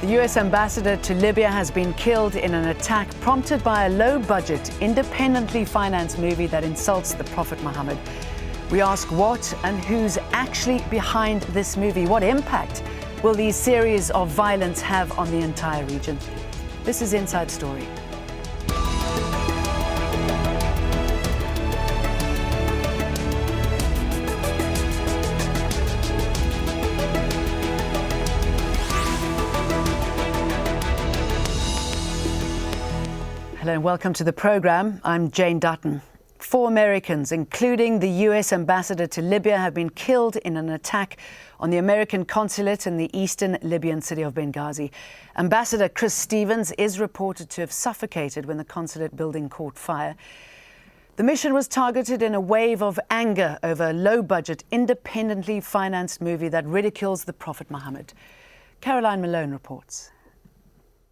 The US ambassador to Libya has been killed in an attack prompted by a low-budget, independently financed movie that insults the Prophet Muhammad. We ask what and who's actually behind this movie. What impact will these series of violence have on the entire region? This is Inside Story. Hello and welcome to the programme. I'm Jane Dutton. 4 Americans, including the US ambassador to Libya, have been killed in an attack on the American consulate in the eastern Libyan city of Benghazi. Ambassador Chris Stevens is reported to have suffocated when the consulate building caught fire. The mission was targeted in a wave of anger over a low-budget, independently financed movie that ridicules the Prophet Muhammad. Caroline Malone reports.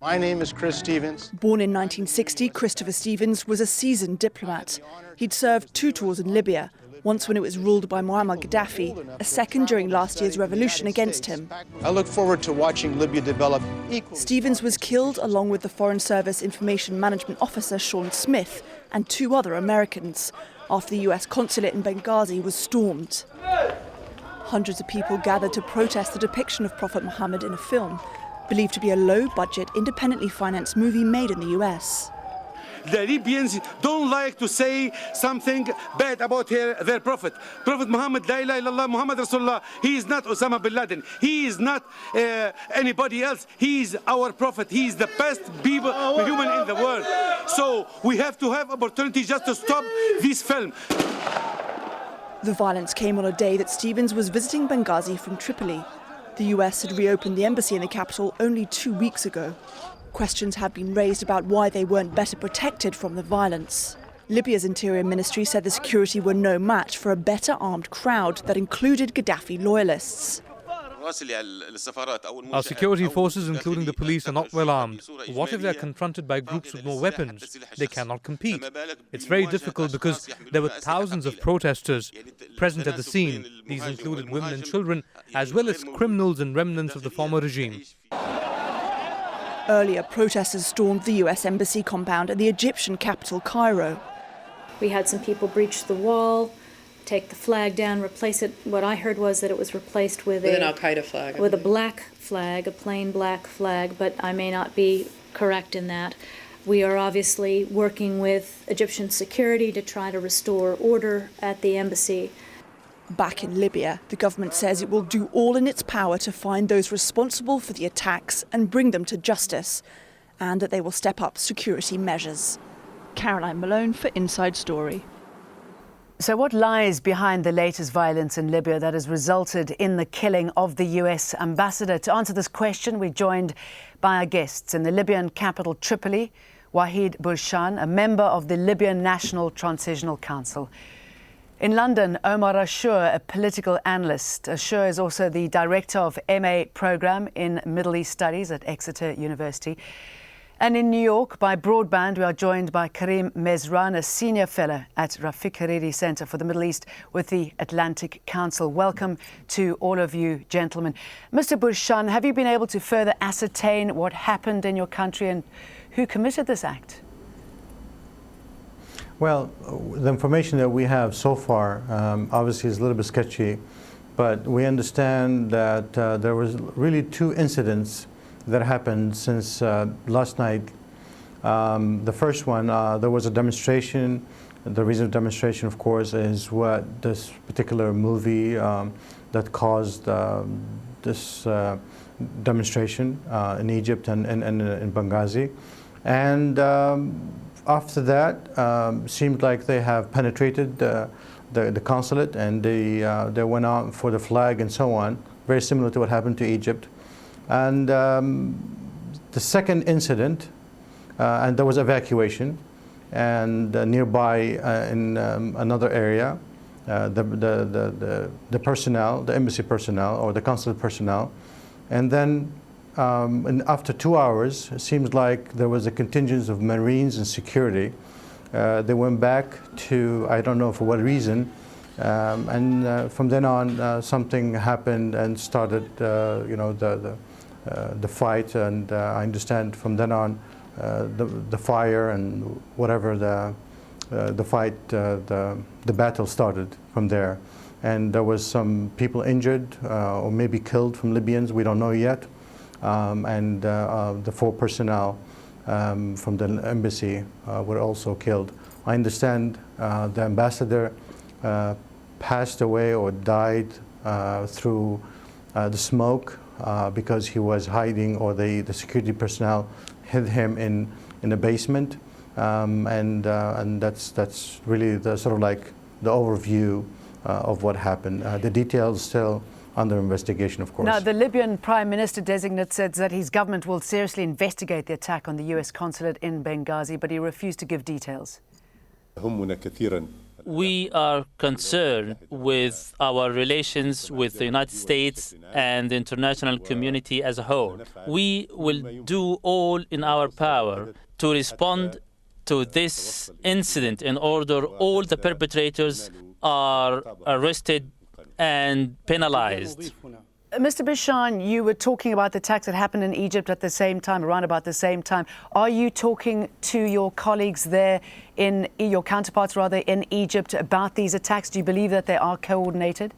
My name is Chris Stevens. Born in 1960, Christopher Stevens was a seasoned diplomat. He'd served 2 tours in Libya, once when it was ruled by Muammar Gaddafi, a second during last year's revolution against him. I look forward to watching Libya develop equally. Stevens was killed along with the Foreign Service Information Management Officer Sean Smith and 2 other Americans after the US consulate in Benghazi was stormed. Hundreds of people gathered to protest the depiction of Prophet Muhammad in a film, believed to be a low-budget, independently financed movie made in the US. The Libyans don't like to say something bad about their prophet. Prophet Muhammad, La ilaha illallah, Muhammad Rasulullah. He is not Osama bin Laden. He is not anybody else. He is our prophet. He is the best human in the world. So we have to have opportunity just to stop this film. The violence came on a day that Stevens was visiting Benghazi from Tripoli. The US had reopened the embassy in the capital only 2 weeks ago. Questions have been raised about why they weren't better protected from the violence. Libya's Interior Ministry said the security were no match for a better armed crowd that included Gaddafi loyalists. Our security forces, including the police, are not well armed. What if they're confronted by groups with more weapons? They cannot compete. It's very difficult because there were thousands of protesters present at the scene. These included women and children, as well as criminals and remnants of the former regime. Earlier, protesters stormed the US embassy compound at the Egyptian capital, Cairo. We had some people breach the wall, take the flag down, replace it. What I heard was that it was replaced with an Al-Qaeda flag. With a black flag, a plain black flag, but I may not be correct in that. We are obviously working with Egyptian security to try to restore order at the embassy. Back in Libya, the government says it will do all in its power to find those responsible for the attacks and bring them to justice, and that they will step up security measures. Caroline Malone for Inside Story. So what lies behind the latest violence in Libya that has resulted in the killing of the US ambassador? To answer this question, we're joined by our guests in the Libyan capital, Tripoli, Waheed Burshan, a member of the Libyan National Transitional Council. In London, Omar Ashour, a political analyst. Ashour is also the director of MA program in Middle East Studies at Exeter University. And in New York, by broadband, we are joined by Karim Mezran, a senior fellow at Rafiq Hariri Center for the Middle East with the Atlantic Council. Welcome to all of you, gentlemen. Mr. Burshan, have you been able to further ascertain what happened in your country and who committed this act? Well, the information that we have so far obviously is a little bit sketchy, but we understand that there was really 2 incidents that happened since last night. The first one, there was a demonstration. The reason of demonstration, of course, is what this particular movie that caused this demonstration in Egypt and in Benghazi. And after that, seemed like they have penetrated the consulate, and they went out for the flag and so on, very similar to what happened to Egypt. And the second incident, and there was evacuation, and nearby in another area, the personnel, the embassy personnel or the consulate personnel, and then and after 2 hours, it seems like there was a contingent of Marines and security. They went back to, I don't know for what reason, and from then on, something happened and started, the fight, and I understand from then on the fire and whatever the fight, the battle started from there. And there was some people injured or maybe killed from Libyans, we don't know yet. And the 4 personnel from the embassy were also killed. I understand the ambassador passed away or died through the smoke because he was hiding, or the security personnel hid him in a basement. And that's really the sort of like the overview of what happened. The details still under investigation, of course. Now, the Libyan Prime Minister designate said that his government will seriously investigate the attack on the US consulate in Benghazi, but he refused to give details. We are concerned with our relations with the United States and the international community as a whole. We will do all in our power to respond to this incident in order all the perpetrators are arrested and penalized. Mr. Burshan, you were talking about the attacks that happened in Egypt at the same time, around about the same time. Are you talking to your colleagues there, your counterparts rather, in Egypt about these attacks? Do you believe that they are coordinated?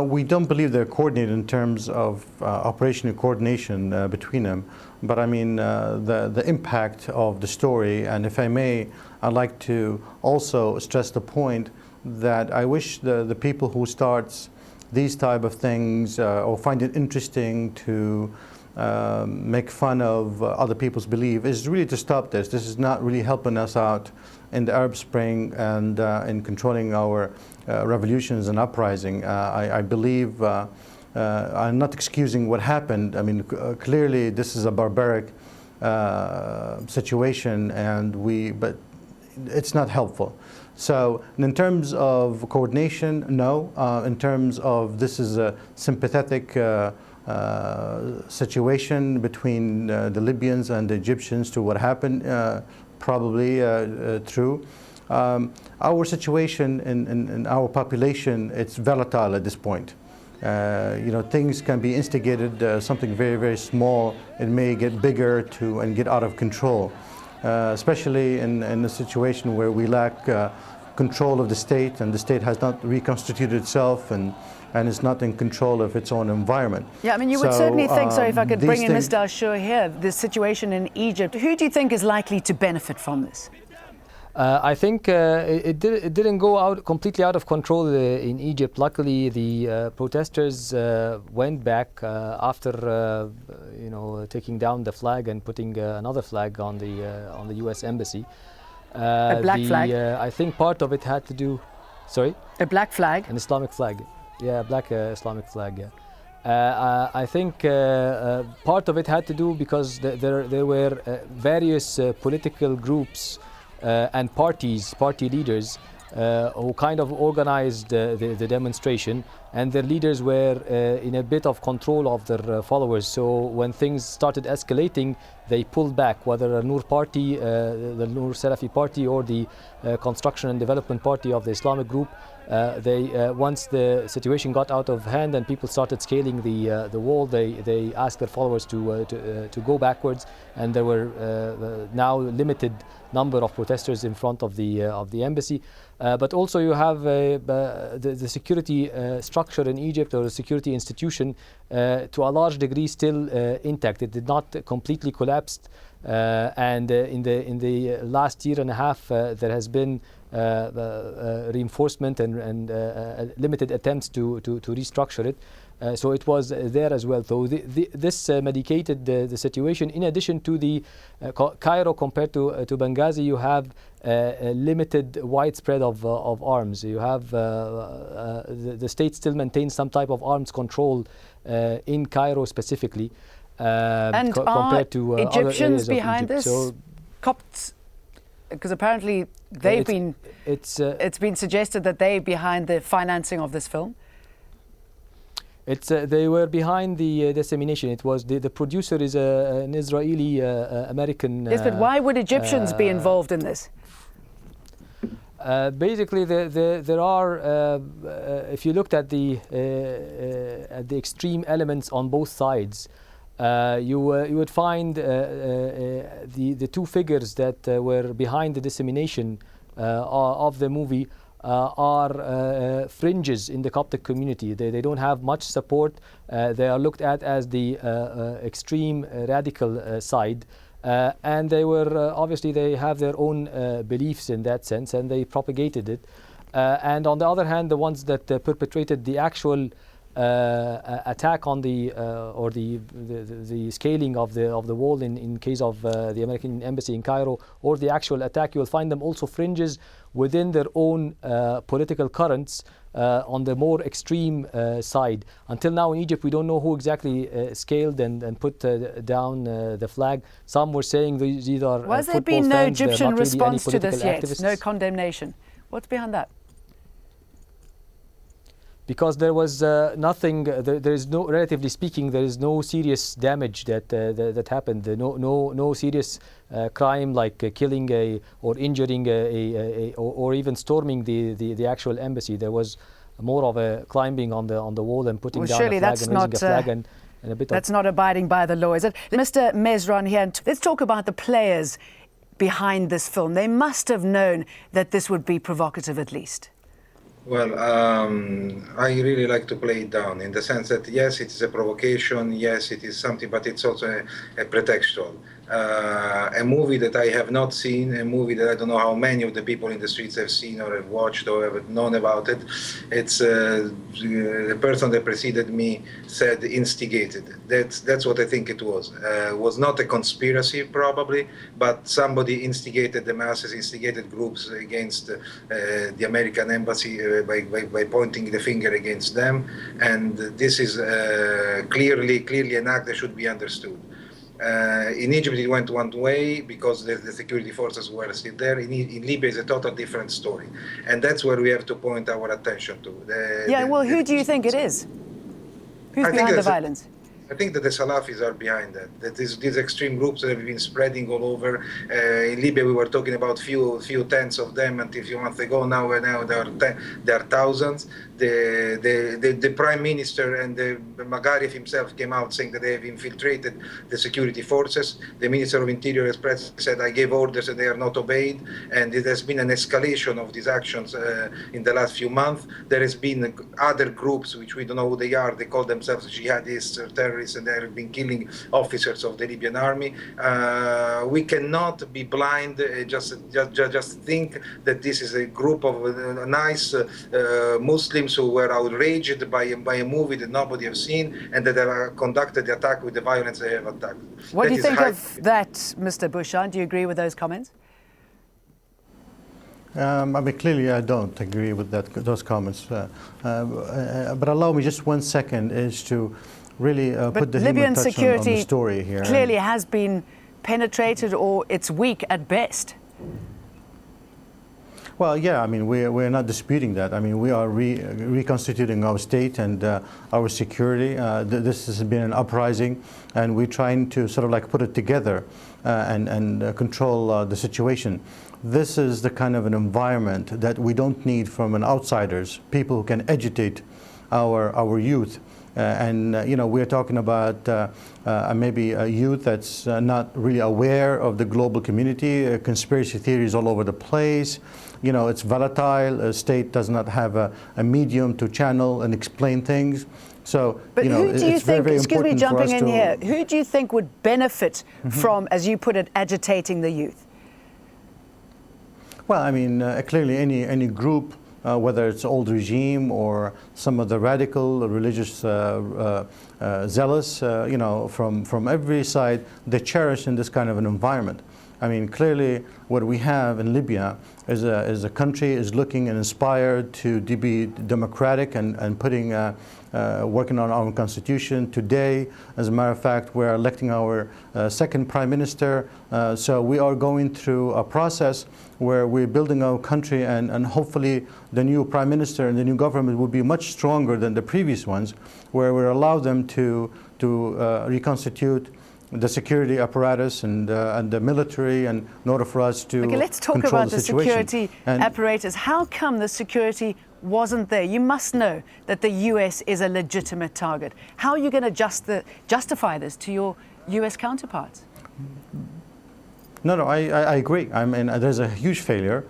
We don't believe they're coordinated in terms of operational coordination between them. But I mean, the impact of the story, and if I may, I'd like to also stress the point that I wish the people who starts these type of things or find it interesting to make fun of other people's belief is really to stop this. This is not really helping us out in the Arab Spring and in controlling our revolutions and uprising. I believe, I'm not excusing what happened. I mean, clearly this is a barbaric situation, but it's not helpful. So in terms of coordination, no. In terms of this is a sympathetic situation between the Libyans and the Egyptians to what happened, probably true. Our situation in our population, it's volatile at this point. You know, things can be instigated, something very, very small, it may get bigger and get out of control. Especially in a situation where we lack control of the state, and the state has not reconstituted itself and is not in control of its own environment. Yeah, I mean, you would certainly think, sorry if I could bring in Mr. Ashour here, the situation in Egypt. Who do you think is likely to benefit from this? I think it didn't go completely out of control in Egypt. Luckily, the protesters went back after taking down the flag and putting another flag on the U.S. embassy. A black flag. I think part of it had to do. Sorry. A black flag. An Islamic flag. Yeah, black Islamic flag. Yeah. I think part of it had to do because there were various political groups and party leaders who kind of organized the demonstration, and their leaders were in a bit of control of their followers. So when things started escalating, they pulled back, whether a Noor party, the Noor Salafi party, or the Construction and Development Party of the Islamic group. Once the situation got out of hand and people started scaling the wall, they asked their followers to go backwards, and there were now limited number of protesters in front of the embassy. But also you have the security structure in Egypt, or the security institution, to a large degree still intact. It did not completely collapse. And in the last year and a half, there has been reinforcement and limited attempts to restructure it. So it was there as well. So this medicated the situation. In addition to the Cairo compared to Benghazi, you have a limited widespread of arms. You have the state still maintains some type of arms control in Cairo specifically. And compared to Egyptians other behind Egypt. this? So Copts? Because apparently it's been suggested that they're behind the financing of this film. They were behind the dissemination. It was the producer is an Israeli American. Yes, but why would Egyptians be involved in this? Basically, there are, if you looked at the extreme elements on both sides, you would find the two figures that were behind the dissemination of the movie are fringes in the Coptic community. They don't have much support. They are looked at as the extreme radical side. And they were, obviously, they have their own beliefs in that sense, and they propagated it. And on the other hand, the ones that perpetrated the actual attack on the or the scaling of the wall in case of the American embassy in Cairo, or the actual attack, you will find them also fringes within their own political currents on the more extreme side. Until now in Egypt, we don't know who exactly scaled and put down the flag. Some were saying these are Why has there football been no fans, Egyptian not really any response to this political yet? activists. No condemnation. What's behind that? Because there was nothing. There is no, relatively speaking, there is no serious damage that happened. No serious crime like killing or injuring or even storming the actual embassy. There was more of a climbing on the wall and putting down a flag and raising a flag and a bit. That's not abiding by the law, is it? Mr. Mezran here. Let's talk about the players behind this film. They must have known that this would be provocative, at least. Well, I really like to play it down in the sense that, yes, it is a provocation, yes, it is something, but it's also a pretextual. A movie that I have not seen, a movie that I don't know how many of the people in the streets have seen or have watched or have known about it. It's the person that preceded me said instigated. That's what I think it was. It was not a conspiracy, probably, but somebody instigated the masses, instigated groups against the American embassy by pointing the finger against them. And this is clearly an act that should be understood. In Egypt, it went one way because the security forces were still there. In Libya, it's a total different story. And that's where we have to point our attention to. Who do you think it is? Who's behind the violence? I think that the Salafis are behind that. These extreme groups that have been spreading all over. In Libya, we were talking about few tens of them until a few months ago. Now there are thousands. The Prime Minister and Maghariev himself came out saying that they have infiltrated the security forces. The Minister of Interior Express said, I gave orders and they are not obeyed. And it has been an escalation of these actions in the last few months. There has been other groups, which we don't know who they are. They call themselves jihadists or terrorists, and they have been killing officers of the Libyan army. We cannot be blind, just think that this is a group of nice Muslims who were outraged by a movie that nobody has seen and that have conducted the attack with the violence they have attacked. What do you think of that, Mr. Burshan? Do you agree with those comments? Clearly I don't agree with those comments. But allow me just 1 second is to really put the Libyan human touch on the story here. Clearly has been penetrated, or it's weak at best. Well, yeah, we're not disputing that. We are reconstituting our state and our security. This has been an uprising, and we're trying to sort of like put it together and control the situation. This is the kind of an environment that we don't need from outsiders, people who can agitate our youth. We're talking about maybe a youth that's not really aware of the global community, conspiracy theories all over the place. It's volatile. A state does not have a medium to channel and explain things. So, but who do you it's think, very excuse me, important jumping in here, who do you think would benefit from, as you put it, agitating the youth? Well, clearly any group, whether it's old regime or some of the radical religious zealous, from every side, they cherish in this kind of an environment. Clearly what we have in Libya is a country is looking and inspired to be democratic and putting working on our constitution. Today, as a matter of fact, we're electing our second prime minister. So we are going through a process where we're building our country, and hopefully the new prime minister and the new government will be much stronger than the previous ones, where we allow them to reconstitute the security apparatus and the military, and in order for us to let's talk control about the situation. security apparatus. How come the security wasn't there? You must know that the US is a legitimate target. How are you going to justify this to your US counterparts? No, I agree. I mean, there's a huge failure.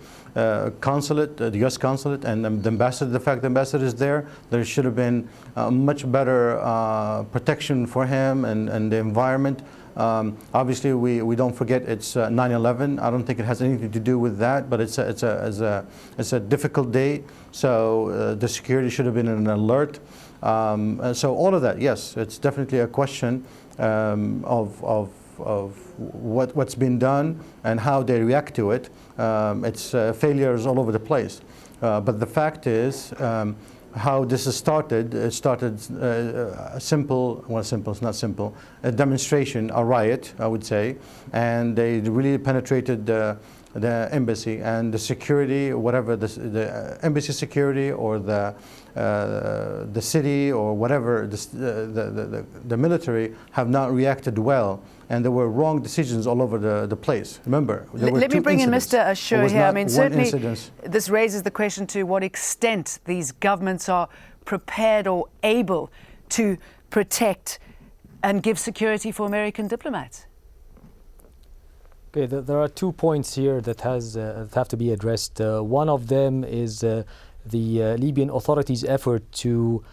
Consulate, the U.S. consulate, and the ambassador. The fact the ambassador is there should have been much better protection for him and the environment. Obviously, we don't forget it's 9/11. I don't think it has anything to do with that, but it's a difficult day. So the security should have been an alert. So all of that, yes, it's definitely a question of what's been done and how they react to it. It's failures all over the place. But the fact is, how this has started, it started it's not simple, a demonstration, a riot, I would say, and they really penetrated the embassy and the security, whatever, the embassy security or the city or whatever, the military have not reacted well, and there were wrong decisions all over the place. Remember, there were Let me bring in Mr. Ashour here. I mean, certainly this raises the question to what extent these governments are prepared or able to protect and give security for American diplomats. Okay, there are 2 points here that have to be addressed. One of them is the Libyan authorities' effort to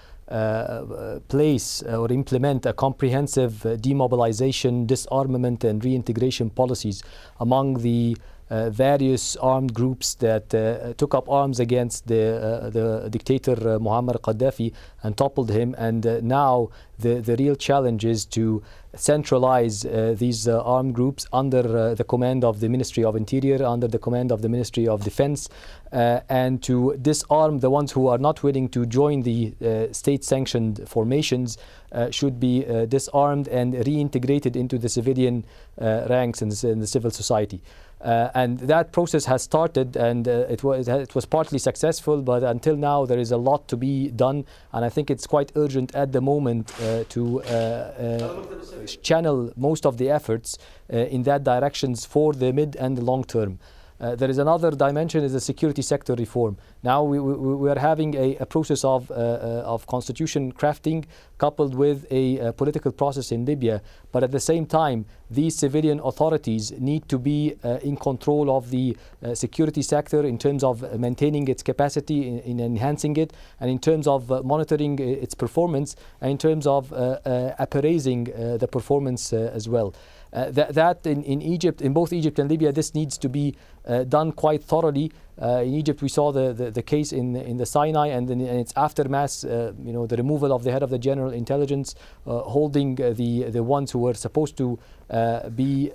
place or implement a comprehensive demobilization, disarmament and reintegration policies among the various armed groups that took up arms against the dictator Muammar Gaddafi and toppled him. And now the real challenge is to centralize these armed groups under the command of the Ministry of Interior, under the command of the Ministry of Defense, and to disarm the ones who are not willing to join the state-sanctioned formations, should be disarmed and reintegrated into the civilian ranks in the civil society. And that process has started, and it was partly successful, but until now there is a lot to be done, and I think it's quite urgent at the moment to channel most of the efforts in that directions for the mid and the long term. There is another dimension, is the security sector reform. Now we are having a process of constitution crafting coupled with a political process in Libya, but at the same time these civilian authorities need to be in control of the security sector in terms of maintaining its capacity, in enhancing it, and in terms of monitoring its performance, and in terms of appraising the performance as well. That in Egypt, in both Egypt and Libya, this needs to be done quite thoroughly. In Egypt, we saw the case in the Sinai, and in its aftermath, the removal of the head of the general intelligence, holding the ones who were supposed to be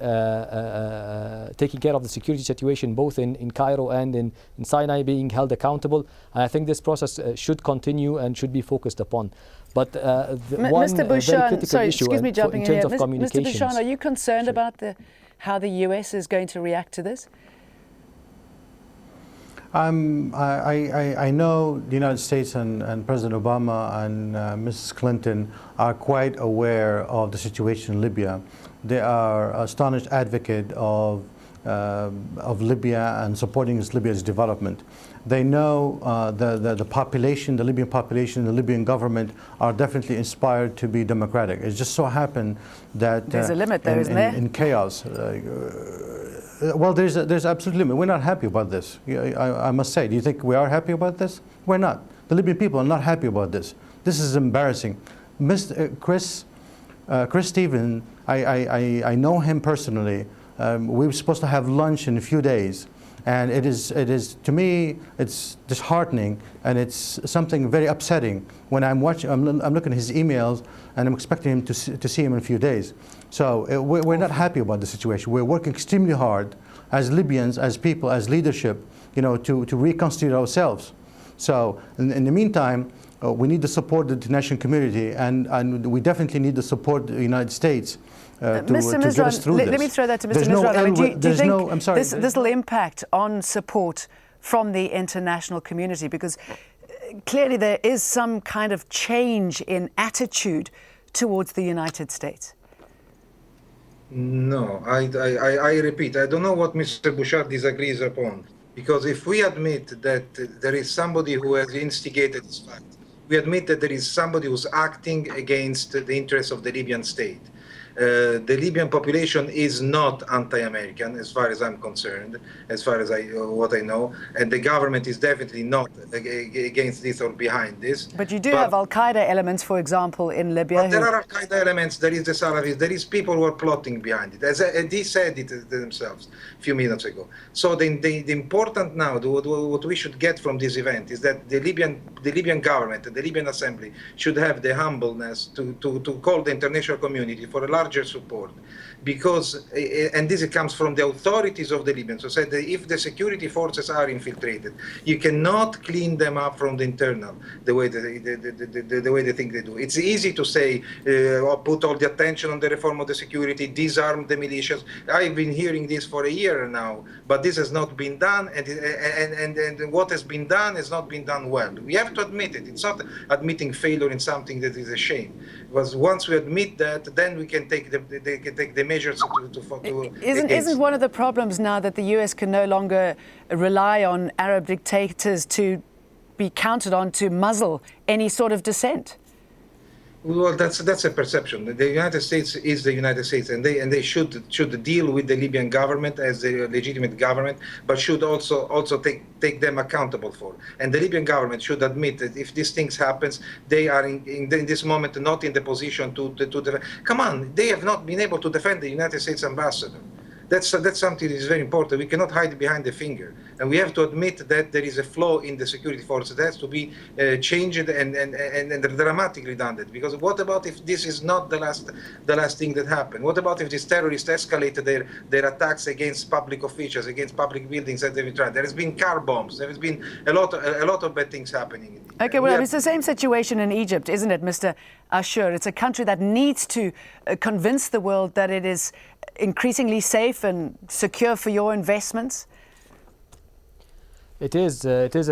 taking care of the security situation, both in Cairo and in Sinai, being held accountable. And I think this process should continue and should be focused upon. But one Mr. very Burshan, critical sorry, issue excuse me in jumping in terms here. of communications. Mr. Burshan, are you concerned about how the US is going to react to this? I know the United States and President Obama and Mrs. Clinton are quite aware of the situation in Libya. They are astonished advocate of Libya and supporting Libya's development. They know the population, the Libyan population, the Libyan government are definitely inspired to be democratic. It just so happened that there's a limit there, isn't there? In chaos. Well, there's absolute limit. We're not happy about this. I must say. Do you think we are happy about this? We're not. The Libyan people are not happy about this. This is embarrassing. Chris Stevens, I know him personally. We were supposed to have lunch in a few days, and it is to me it's disheartening, and it's something very upsetting when I'm looking at his emails, and I'm expecting him to see him in a few days. So we're not happy about the situation. We're working extremely hard as Libyans, as people, as leadership, to reconstitute ourselves. So in the meantime, we need to support the international community, and we definitely need to support the United States. Mr. Mezran, let me throw that to Mr. Mezran. Do you think this will impact on support from the international community? Because clearly there is some kind of change in attitude towards the United States. No, I repeat, I don't know what Mr. Bouchard disagrees upon. Because if we admit that there is somebody who has instigated this fact, we admit that there is somebody who's acting against the interests of the Libyan state. The Libyan population is not anti-American, as far as I'm concerned, as far as what I know, and the government is definitely not against this or behind this. But you do have Al-Qaeda elements, for example, in Libya. But there are Al-Qaeda elements, there is the Salafis, there is people who are plotting behind it, as they said it themselves a few minutes ago. So the important now, what we should get from this event is that the Libyan government, the Libyan assembly should have the humbleness to call the international community for a larger support, because, and this comes from the authorities of the Libyans, who said that if the security forces are infiltrated, you cannot clean them up from the internal the way they think they do. It's easy to say, put all the attention on the reform of the security, disarm the militias. I've been hearing this for a year now, but this has not been done, and what has been done has not been done well. We have to admit it. It's not admitting failure in something that is a shame. Because once we admit that, then we can take the measures to Isn't one of the problems now that the US can no longer rely on Arab dictators to be counted on to muzzle any sort of dissent? Well, that's a perception. The United States is the United States, and they should deal with the Libyan government as a legitimate government, but should also take them accountable for. And the Libyan government should admit that if these things happens, they are in this moment not in the position to come on. They have not been able to defend the United States ambassador. That's something that is very important. We cannot hide behind the finger, and we have to admit that there is a flaw in the security forces that has to be changed and dramatically done. That because what about if this is not the last thing that happened? What about if these terrorists escalated their attacks against public officials, against public buildings that they've tried? There has been car bombs. There has been a lot of bad things happening. Okay, well, it's the same situation in Egypt, isn't it, Mr. Ashour? It's a country that needs to convince the world that it is increasingly safe and secure for your investments? It is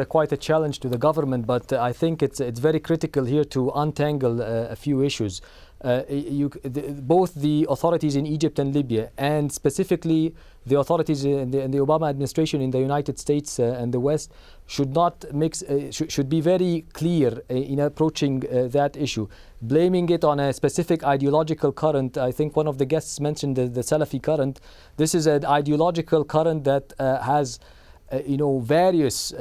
quite a challenge to the government, but I think it's very critical here to untangle a few issues. Both the authorities in Egypt and Libya, and specifically the authorities in the Obama administration in the United States and the West, should not mix. Should be very clear in approaching that issue. Blaming it on a specific ideological current. I think one of the guests mentioned the Salafi current. This is an ideological current that has various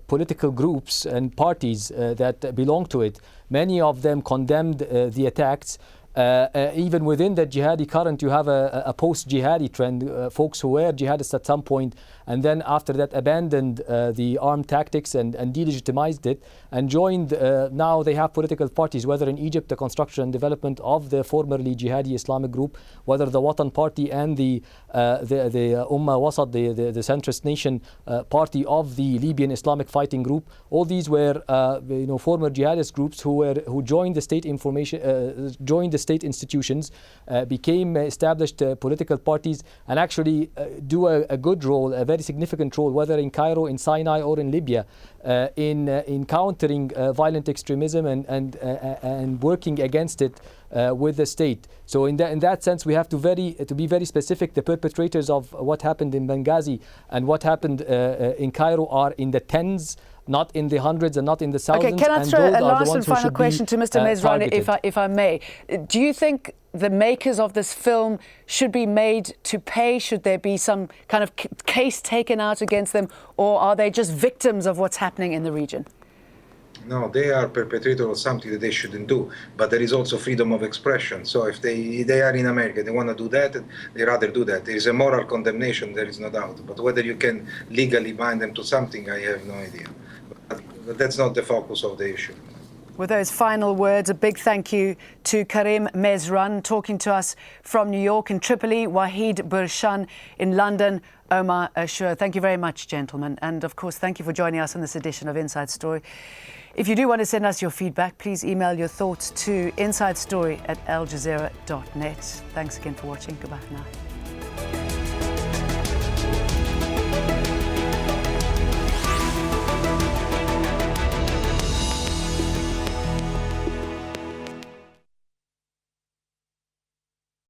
political groups and parties that belong to it. Many of them condemned the attacks. Even within the jihadi current, you have a post-jihadi trend, folks who were jihadists at some point and then after that abandoned the armed tactics and delegitimized it and joined, now they have political parties, whether in Egypt, the construction and development of the formerly jihadi Islamic group, whether the Watan party and the Ummah Wasat, the centrist nation party of the Libyan Islamic fighting group. All these were former jihadist groups who joined the state joined the state institutions, became established political parties, and actually do a good role, a very significant role, whether in Cairo, in Sinai, or in Libya, in countering violent extremism and working against it with the state. So in that sense, we have to be very specific. The perpetrators of what happened in Benghazi and what happened in Cairo are in the tens, not in the hundreds and not in the thousands. Okay, can I throw a last and final question to Mr. Mezran, if I may? Do you think the makers of this film should be made to pay? Should there be some kind of case taken out against them, or are they just victims of what's happening in the region? No, they are perpetrators of something that they shouldn't do. But there is also freedom of expression. So if they are in America, they want to do that, they rather do that. There is a moral condemnation, there is no doubt. But whether you can legally bind them to something, I have no idea. But that's not the focus of the issue. With those final words, a big thank you to Karim Mezran, talking to us from New York. In Tripoli, Waheed Burshan in London, Omar Ashour. Thank you very much, gentlemen. And of course, thank you for joining us on this edition of Inside Story. If you do want to send us your feedback, please email your thoughts to insidestory@aljazeera.net. Thanks again for watching. Goodbye for now.